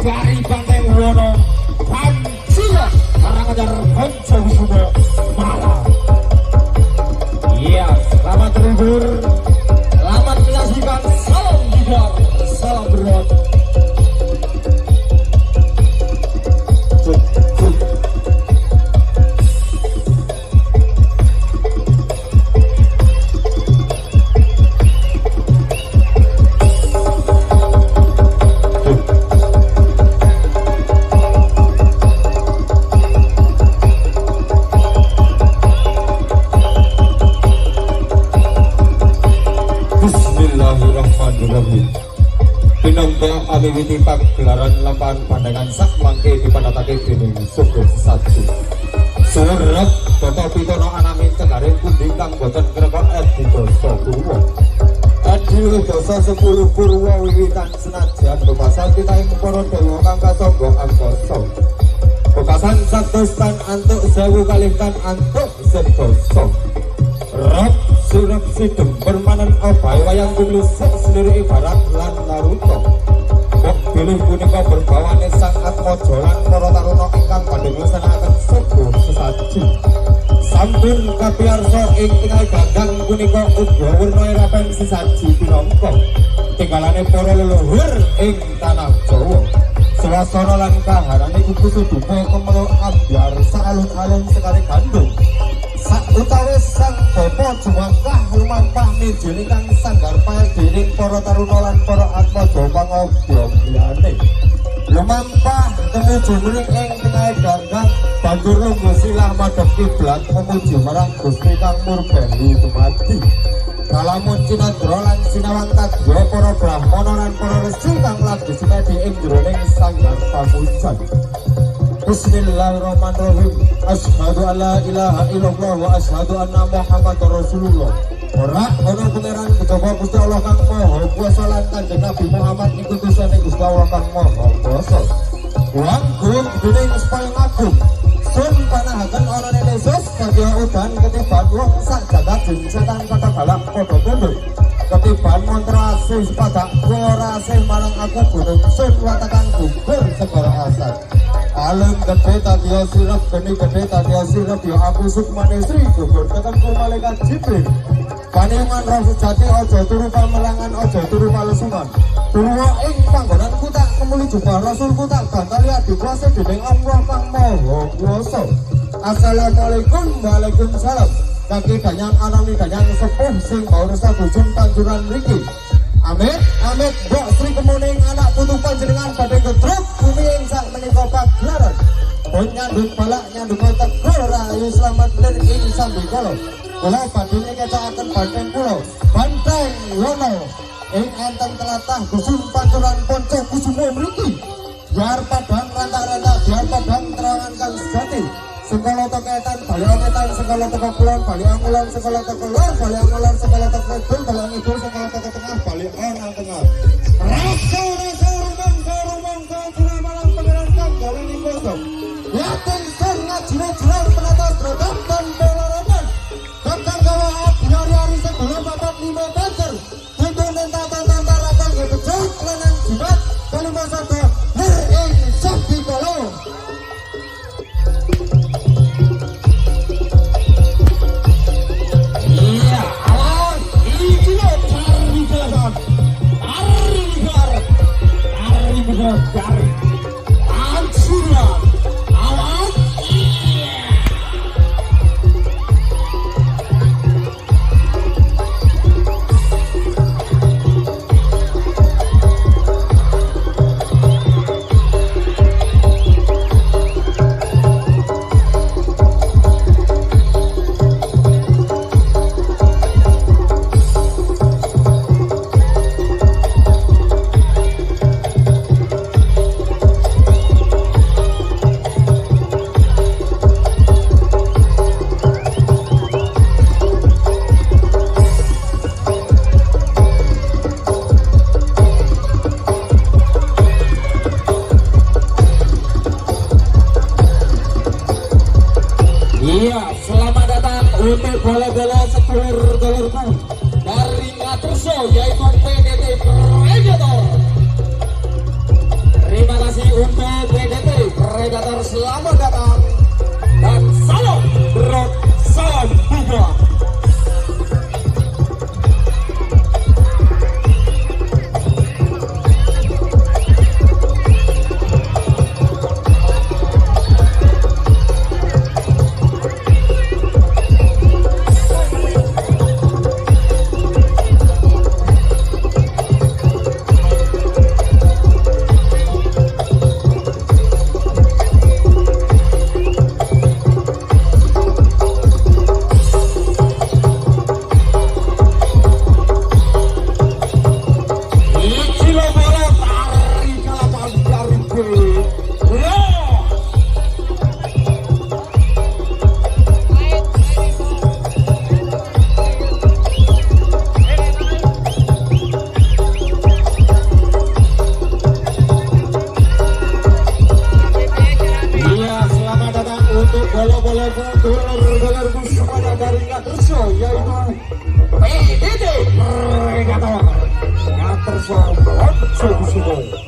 dari Banteng Wono Pancila Karangajar Konco Wisumo Malang. Iya, selamat terhibur, selamat menyaksikan, salam jigar, salam berat. Pinongko awiwiti pagelaran lampahan pandangan sak mangke dipandatake dening Sugo Sesaji. Surep Toto Pitono anami cenggaring pundi kang boten kreka Edidasa Purwa. Edidasa 10 Purwa wiwitan senajan bebasan titahing para dewa kang kasangga angkasa. Bebasan satustan antuk 1000 kalih tan antuk sedasa. Rep surep sidem permanen obahe wayang kulit selirik ibarat lan Naruto. Kok bilih punika berbawane sang Atmaja lan para taruna ingkang badhe nglaksanakaken Sugo Sesaji. Sampun kapiyarsa ing tengah gandang punika uga werna rapen sesaji pinangka tinggalane para leluhur ing tanah Jawa. Swasana lan kaharane kuku sudupa kemelo ambyar saalun-alun sekali gandung. Sautawis sang bapa juwangkah lumampah mijil ingkang sanggar pae dening para taruna lan para Atmaja pangobya liyane. Lumampah tumuju mring ing tengah gandang banjur lungguh silah madhep kiblat memuji marang Gusti kang murbani dumadi. Kalamun cinadra lan sinawang kadya para brahmana lan para resi kang lagi sinedi ing jroning sanggar pamujan. Bismillahirrahmanirrahim. Asyhadu alla ilaha illallah wa asyhadu anna Muhammadar Rasulullah. Ora ana pangeran kejaba Gusti Allah kang Maha Kuwasa lan Kanjeng Nabi Muhammad iku utusane Gusti Allah kang Maha Kuwasa. Wanggung dening supaya agung sun panahaken ana Yesus kadya udan ketiban wong sak jagat jin setan kata balak padha tunduk. Ketiban mantra asih padak ora asih marang aku gunung sun watakan gugur segara asal. Alam gede tadya sirap geni gede tadya sirap ya aku sukmane Sri gugur ketengku malaikat Jibril. Paningan roh sejati aja turu pamerangan aja turu palesungan. Turu ing panggonan kutak kemuli jubah Rasul kutak gantali adikuasa dening Allah kang Maha Kuwasa. Assalamualaikum waalaikumsalam. Kaki danyang anami danyang sepuh sing bawresa bujun panjuran mriki. Amit amit mbok Sri kemuning anak putu panjenengan badhe gedruk bumi ing sak menika pagelaran. Pun nyandung balak nyandung tegol rahayu slamet lir ing sambikala. Kula badhe ngecakaken banteng kula Banteng Wono ing enten tlatah dusun pancuran Ponco Kusumo mriki. Biar padang rantah-rantah biar padang terangan kang sejati. Segala toketan bali oketan segala toko kulon bali angulon segala toko lor bali angulon segala toko kidul bali ngidul segala toko tengah bali ana tengah. Rasa rumang tengah malam pangeran kang gawe ning kosong. Yaten sun ngajiro-jiro penata brodok dan pelorotan. Kakang gawa hari-hari segala papat 5 meter. Tutunen tata-tata ratang ngebejok lenang jimat kali masa ke lir ing sabdi kolo. Dari anjuran awas terselamat solusinya.